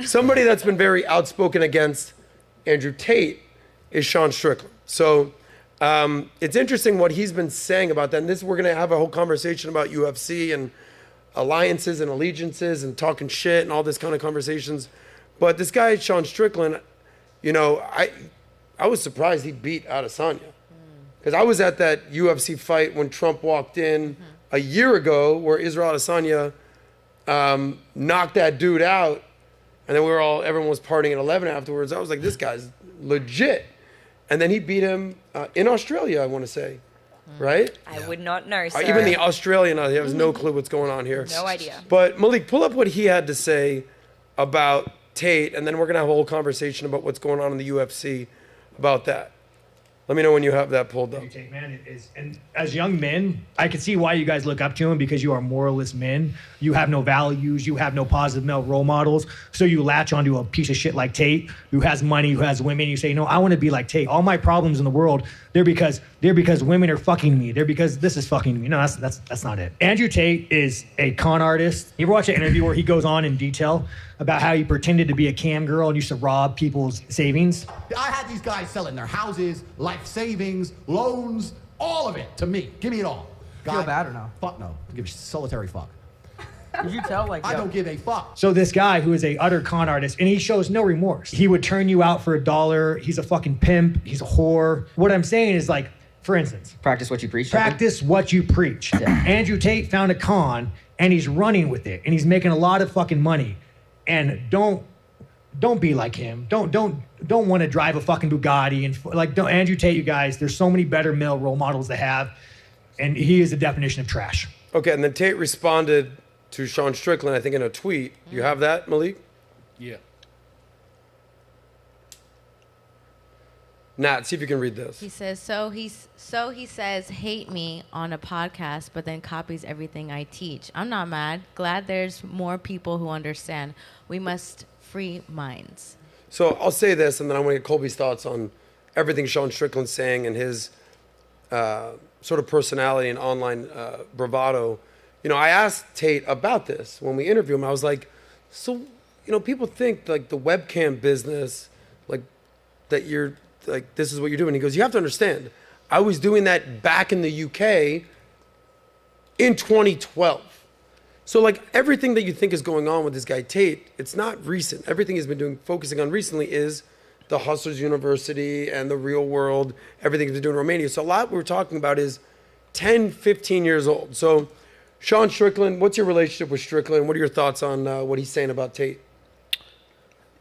somebody that's been very outspoken against Andrew Tate is Sean Strickland. So it's interesting what he's been saying about that. And we're going to have a whole conversation about UFC and alliances and allegiances and talking shit and all this kind of conversations. But this guy, Sean Strickland, you know, I was surprised he beat Adesanya. Because I was at that UFC fight when Trump walked in a year ago where Israel Adesanya knocked that dude out. And then everyone was partying at 11 afterwards. I was like, this guy's legit. And then he beat him in Australia, I want to say, right? I would not know, sir. Even the Australian, he has no clue what's going on here. No idea. But Malik, pull up what he had to say about Tate, and then we're going to have a whole conversation about what's going on in the UFC about that. Let me know when you have that pulled up. Man, and as young men, I can see why you guys look up to him, because you are moralist men. You have no values. You have no positive male role models. So you latch onto a piece of shit like Tate, who has money, who has women. You say, no, I want to be like Tate. All my problems in the world, they're because women are fucking me. They're because this is fucking me. No, that's not it. Andrew Tate is a con artist. You ever watch an interview where he goes on in detail about how he pretended to be a cam girl and used to rob people's savings? I had these guys selling their houses, life savings, loans, all of it to me. Give me it all. Feel bad or no? Fuck no. Give a solitary fuck. Did you tell? Like, I don't give a fuck. So this guy who is a utter con artist, and he shows no remorse. He would turn you out for $1. He's a fucking pimp. He's a whore. What I'm saying is, like, for instance, practice what you preach. Practice what you preach. Yeah. Andrew Tate found a con, and he's running with it, and he's making a lot of fucking money. And don't be like him. Don't want to drive a fucking Bugatti and Andrew Tate. You guys, there's so many better male role models to have, and he is the definition of trash. Okay, and then Tate responded to Sean Strickland, I think, in a tweet. You have that, Malik? Yeah. Nat, see if you can read this. He says, so he says, hate me on a podcast, but then copies everything I teach. I'm not mad. Glad there's more people who understand. We must free minds. So I'll say this, and then I want to get Colby's thoughts on everything Sean Strickland's saying and his sort of personality and online bravado. You know, I asked Tate about this when we interviewed him. I was like, so, you know, people think like the webcam business, like that you're, like, this is what you're doing. He goes, you have to understand, I was doing that back in the UK in 2012. So like everything that you think is going on with this guy Tate, it's not recent. Everything he's been focusing on recently is the Hustlers University and the real world, everything he's been doing in Romania. So a lot we're talking about is 10, 15 years old. So Sean Strickland, what's your relationship with Strickland? What are your thoughts on what he's saying about Tate?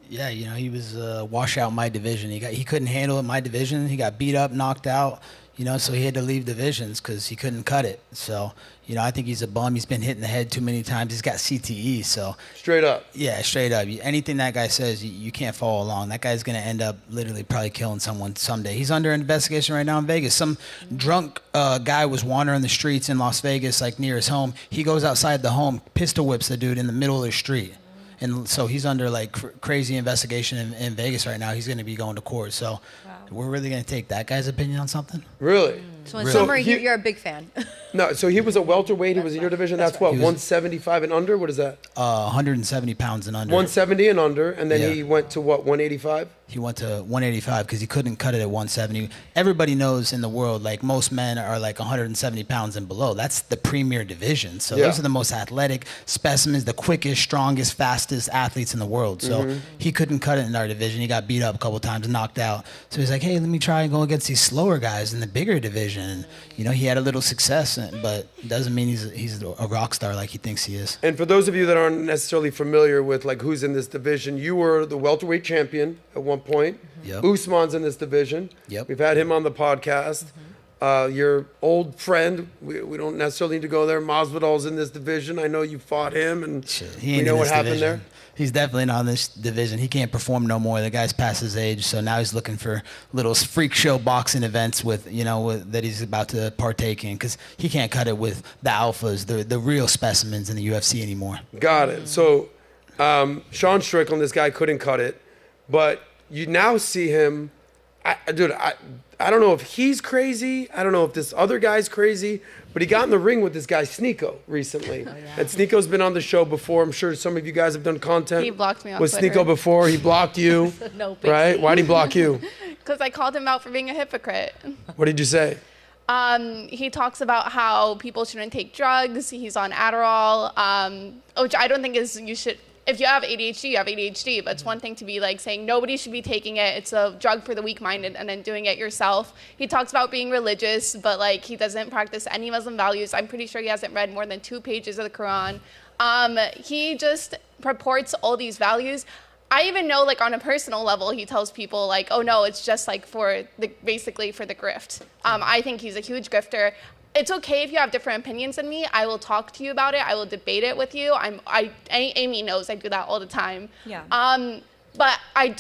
Yeah, you know, he was washout in my division. He couldn't handle it in my division. He got beat up, knocked out, you know, so he had to leave divisions because he couldn't cut it. So, you know, I think he's a bum. He's been hit in the head too many times. He's got CTE, so. Straight up. Yeah, straight up. Anything that guy says, you can't follow along. That guy's going to end up literally probably killing someone someday. He's under investigation right now in Vegas. Some drunk guy was wandering the streets in Las Vegas, like near his home. He goes outside the home, pistol whips the dude in the middle of the street. And so he's under like crazy investigation in Vegas right now. He's going to be going to court. So we're really going to take that guy's opinion on something? Really? So in summary, you're a big fan. No, so he was a welterweight. He was in your division. That's what, 175 and under? What is that? 170 pounds and under. 170 and under. And then he went to what, 185? He went to 185 because he couldn't cut it at 170. Everybody knows in the world, like most men are like 170 pounds and below. That's the premier division. So those are the most athletic specimens, the quickest, strongest, fastest athletes in the world. So he couldn't cut it in our division. He got beat up a couple times and knocked out. So he's like, hey, let me try and go against these slower guys in the bigger division. And, you know, he had a little success, but doesn't mean he's a rock star like he thinks he is. And for those of you that aren't necessarily familiar with like who's in this division, you were the welterweight champion at one point. Usman's in this division. We've had him on the podcast. Your old friend, we don't necessarily need to go there. Masvidal's in this division. I know you fought him, and we know what happened there. He's definitely not in this division. He can't perform no more. The guy's past his age, so now he's looking for little freak show boxing events with, you know, that he's about to partake in, because he can't cut it with the alphas, the real specimens in the UFC anymore. Got it. So Sean Strickland, this guy couldn't cut it, but you now see him dude, I don't know if he's crazy. I don't know if this other guy's crazy. But he got in the ring with this guy Sneako recently. Oh, yeah. And Sneako's been on the show before. I'm sure some of you guys have done content. He blocked me on with Twitter. Sneako before. He blocked you. No, right? Why'd he block you? Because I called him out for being a hypocrite. What did you say? He talks about how people shouldn't take drugs. He's on Adderall, which I don't think is, you should, if you have ADHD, you have ADHD, but it's one thing to be like saying nobody should be taking it. It's a drug for the weak-minded, and then doing it yourself. He talks about being religious, but like he doesn't practice any Muslim values. I'm pretty sure he hasn't read more than 2 pages of the Quran. He just purports all these values. I even know, like, on a personal level, he tells people, like, oh, no, it's just, like, basically for the grift. I think he's a huge grifter. It's okay if you have different opinions than me. I will talk to you about it. I will debate it with you. Amy knows I do that all the time. Yeah. But I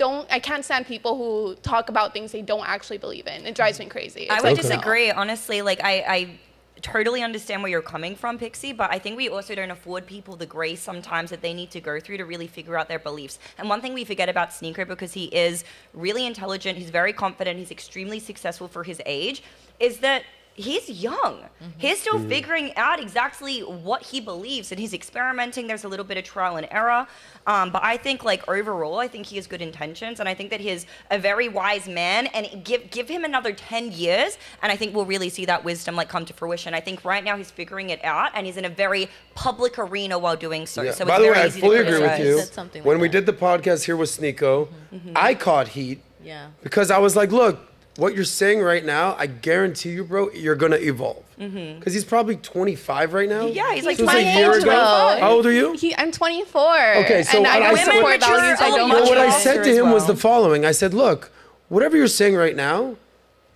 can't stand people who talk about things they don't actually believe in. It drives me crazy. I would disagree, honestly. Like, I totally understand where you're coming from, Pixie, but I think we also don't afford people the grace sometimes that they need to go through to really figure out their beliefs. And one thing we forget about Sneako, because he is really intelligent, he's very confident, he's extremely successful for his age, is that he's young. He's still figuring out exactly what he believes, and he's experimenting. There's a little bit of trial and error. But I think, like, overall, I think he has good intentions, and I think that he's a very wise man, and give him another 10 years, and I think we'll really see that wisdom, like, come to fruition. I think right now he's figuring it out, and he's in a very public arena while doing so. Yeah. So By it's the very way, I easy fully to agree with criticize. you. When we did the podcast here with Sneako, I caught heat because I was like, look, what you're saying right now, I guarantee you, bro, you're going to evolve. Because he's probably 25 right now. Yeah, he's like so 28. How old are you? I'm 24. Okay, so and I support values I don't what I said to him was the following. I said, look, whatever you're saying right now,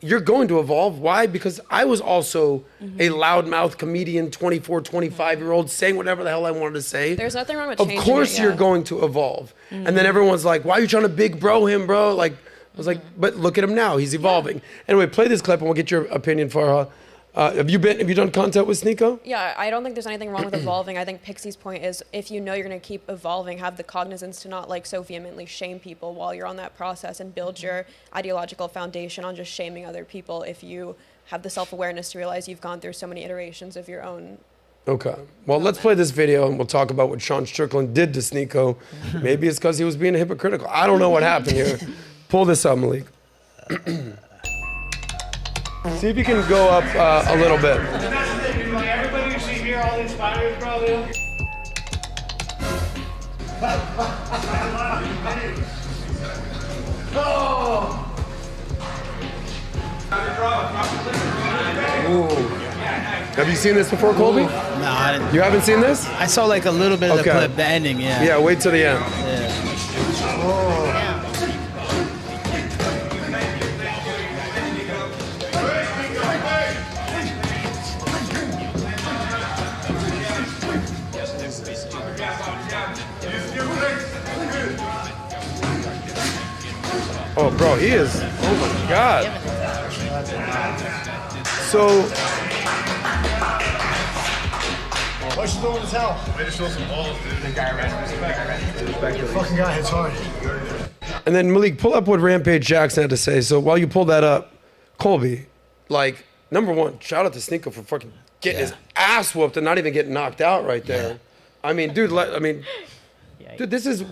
you're going to evolve. Why? Because I was also a loudmouth comedian, 24, 25-year-old, saying whatever the hell I wanted to say. There's nothing wrong with Of changing course it, you're going to evolve. And then everyone's like, why are you trying to big bro him, bro? Like, I was like, but look at him now. He's evolving. Anyway, play this clip and we'll get your opinion, Farha. Have you done content with Sneako? Yeah, I don't think there's anything wrong with evolving. I think Pixie's point is if you know you're going to keep evolving, have the cognizance to not like so vehemently shame people while you're on that process and build your ideological foundation on just shaming other people if you have the self-awareness to realize you've gone through so many iterations of your own. Okay. Well, let's play this video and we'll talk about what Sean Strickland did to Sneako. Maybe it's because he was being hypocritical. I don't know what happened here. Pull this up, Malik. See if you can go up a little bit. Everybody you see here, all these fighters, bro. Have you seen this before, Colby? No, I didn't. You haven't seen this? I saw like a little bit of the clip, the ending, yeah. Yeah, wait till the end. Yeah. Oh, bro, he is. Oh my God. So. What you doing to tell? Way to show some balls, dude. The guy ran. Fucking guy hits hard. And then Malik, pull up what Rampage Jackson had to say. So while you pull that up, Colby, like, number one, shout out to Sneako for fucking getting his ass whooped and not even getting knocked out right there. Yeah. I mean, dude, dude, this is,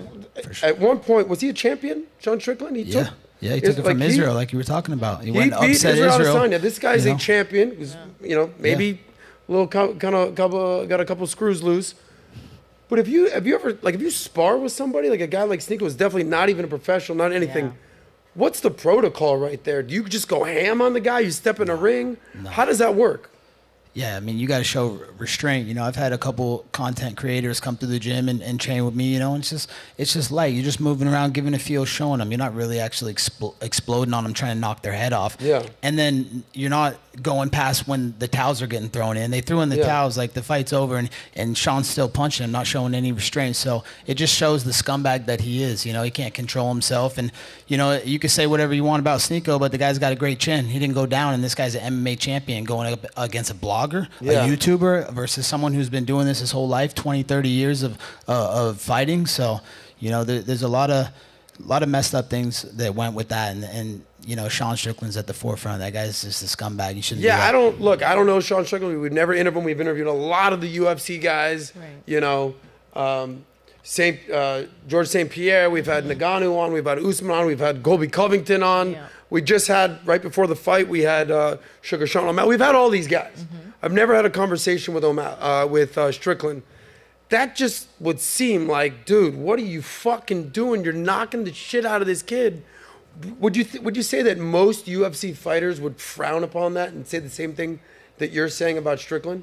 at one point, was he a champion, Sean Strickland? He took it from Israel, like you were talking about. He went beat upset Israel. This guy's a champion. Who's, maybe a little got a couple screws loose. But have you spar with somebody, like a guy like Sneako was definitely not even a professional, not anything. Yeah. What's the protocol right there? Do you just go ham on the guy? You step in a ring? No. How does that work? Yeah, I mean, you got to show restraint. You know, I've had a couple content creators come to the gym and train with me, you know, and it's just light. You're just moving around, giving a feel, showing them. You're not really actually exploding on them, trying to knock their head off. Yeah. And then you're not going past when the towels are getting thrown in. They threw in the towels, like the fight's over, and Sean's still punching him, not showing any restraint. So it just shows the scumbag that he is. You know, he can't control himself. And, you know, you can say whatever you want about Sneako, but the guy's got a great chin. He didn't go down, and this guy's an MMA champion going up against a blogger, a YouTuber, versus someone who's been doing this his whole life, 20, 30 years of fighting. So, you know, there's a lot of messed up things that went with that. And Sean Strickland's at the forefront. That guy's just a scumbag. You shouldn't. Yeah, do that. I don't know Sean Strickland. We've never interviewed him. We've interviewed a lot of the UFC guys. Right. George St. Pierre. We've had Ngannou on. We've had Usman on. We've had Colby Covington on. Yeah. We just had, right before the fight, we had Sugar Sean O'Malley. We've had all these guys. Mm-hmm. I've never had a conversation with Strickland. That just would seem like, dude, what are you fucking doing? You're knocking the shit out of this kid. Would you say that most UFC fighters would frown upon that and say the same thing that you're saying about Strickland?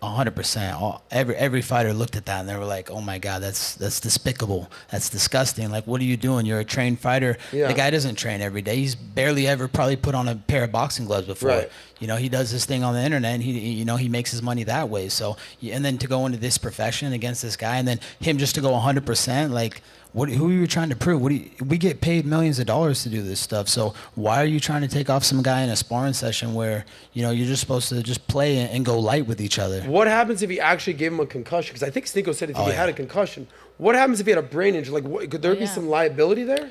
100%. Every fighter looked at that and they were like, "Oh my God, that's despicable. That's disgusting. Like, what are you doing? You're a trained fighter." Yeah. The guy doesn't train every day. He's barely ever probably put on a pair of boxing gloves before. Right. He does this thing on the internet and he makes his money that way. So, and then to go into this profession against this guy and then him just to go 100%, like, who are you trying to prove? We get paid millions of dollars to do this stuff. So why are you trying to take off some guy in a sparring session where, you're just supposed to just play and go light with each other? What happens if he actually gave him a concussion? Because I think Sneako said if he had a concussion. What happens if he had a brain injury? Like, could there be some liability there?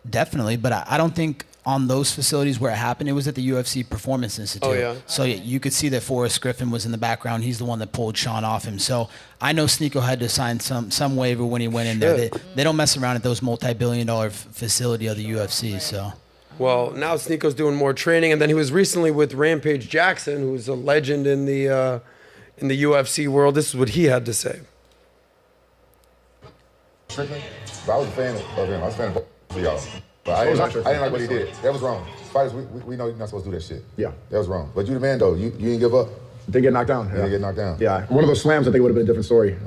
Definitely, but I don't think on those facilities where it happened, it was at the UFC Performance Institute. Oh, yeah. So you could see that Forrest Griffin was in the background. He's the one that pulled Sean off him. So I know Sneako had to sign some waiver when he went in there. They don't mess around at those multi-billion-dollar facility of the UFC. So. Well, now Sneako's doing more training, and then he was recently with Rampage Jackson, who's a legend in the UFC world. This is what he had to say. Strickland? But I was a fan of him. I was a fan of y'all. But I didn't like what he did. That was wrong. Fighters, we know you're not supposed to do that shit. Yeah. That was wrong. But you the man, though. You didn't give up. Didn't get knocked down. You didn't get knocked down. Yeah. One of those slams, I think, would have been a different story.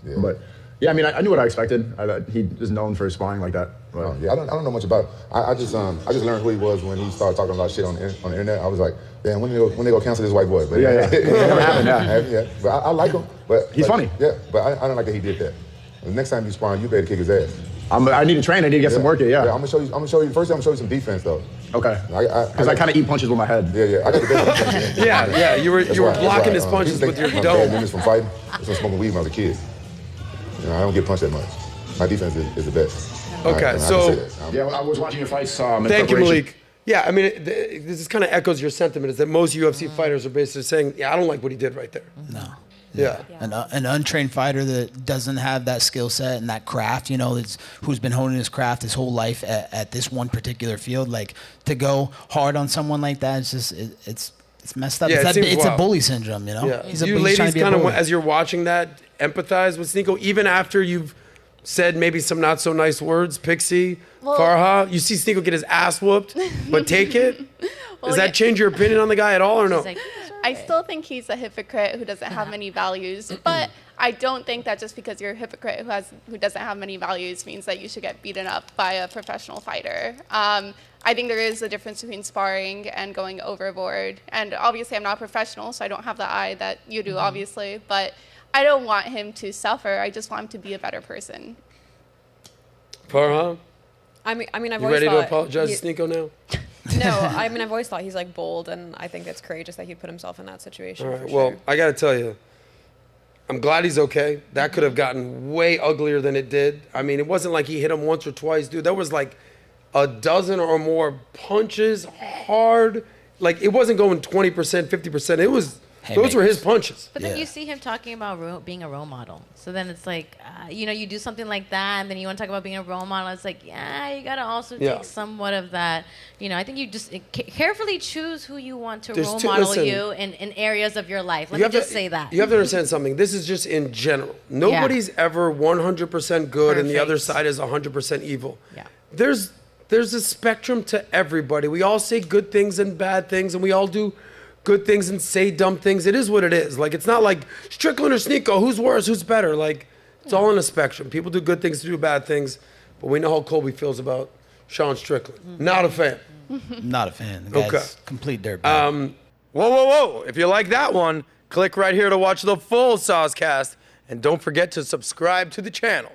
Yeah. But, yeah, I mean, I knew what I expected. He is known for his sparring like that. But. Yeah, I don't know much about it. I just learned who he was when he started talking about shit on the internet. I was like, damn, when they go cancel this white boy? But yeah. It never happened, yeah. But I like him. But he's funny. Yeah, but I don't like that he did that. The next time you sparring, you better kick his ass. I need to train. I need to get some work in. Yeah. I'm gonna show you. First, I'm gonna show you some defense though. Okay. Because I kind of eat punches with my head. Yeah. I got the best. Yeah. You were blocking his punches with your dome. I'm from fighting. I'm from smoking weed when I was a kid. I don't get punched that much. My defense is the best. Okay, I was watching your fights. Thank you, Malik. Yeah, I mean, this kind of echoes your sentiment. Is that most UFC fighters are basically saying, "Yeah, I don't like what he did right there." No. Yeah. An untrained fighter that doesn't have that skill set and that craft, who's been honing his craft his whole life at this one particular field, like to go hard on someone like that, it's just it's messed up. Yeah, it's a bully syndrome, Yeah. Do you ladies kind of, as you're watching that, empathize with Sneako even after you've said maybe some not so nice words, Pixie, Farha? You see Sneako get his ass whooped, but take it. Does that change your opinion on the guy at all or no? I still think he's a hypocrite who doesn't have many values, but I don't think that just because you're a hypocrite who doesn't have many values means that you should get beaten up by a professional fighter. I think there is a difference between sparring and going overboard. And obviously I'm not a professional, so I don't have the eye that you do, obviously, but I don't want him to suffer. I just want him to be a better person. Farha? I mean, I've you always ready thought to apologize to Sneako now? No, I mean, I've always thought he's like bold, and I think it's courageous that he put himself in that situation. All right. For Well, sure. I got to tell you, I'm glad he's okay. That could have gotten way uglier than it did. I mean, it wasn't like he hit him once or twice, dude. There was like a dozen or more punches, hard. Like, it wasn't going 20%, 50%. It was. Those were his punches. But then you see him talking about being a role model. So then it's like, you do something like that, and then you want to talk about being a role model. It's like, you got to also take somewhat of that. I think you just carefully choose who you want to role model you in areas of your life. Let me just say that. You have to understand something. This is just in general. Nobody's ever 100% good, and the other side is 100% evil. Yeah. There's a spectrum to everybody. We all say good things and bad things, and we all do good things and say dumb things. It is what it is. Like, it's not like Strickland or Sneako, who's worse, who's better. Like, it's all in a spectrum. People do good things, do bad things, but we know how Colby feels about Sean Strickland. Not a fan. Not a fan. The guy's complete dirtbag. Whoa. If you like that one, click right here to watch the full SOSCAST, and don't forget to subscribe to the channel.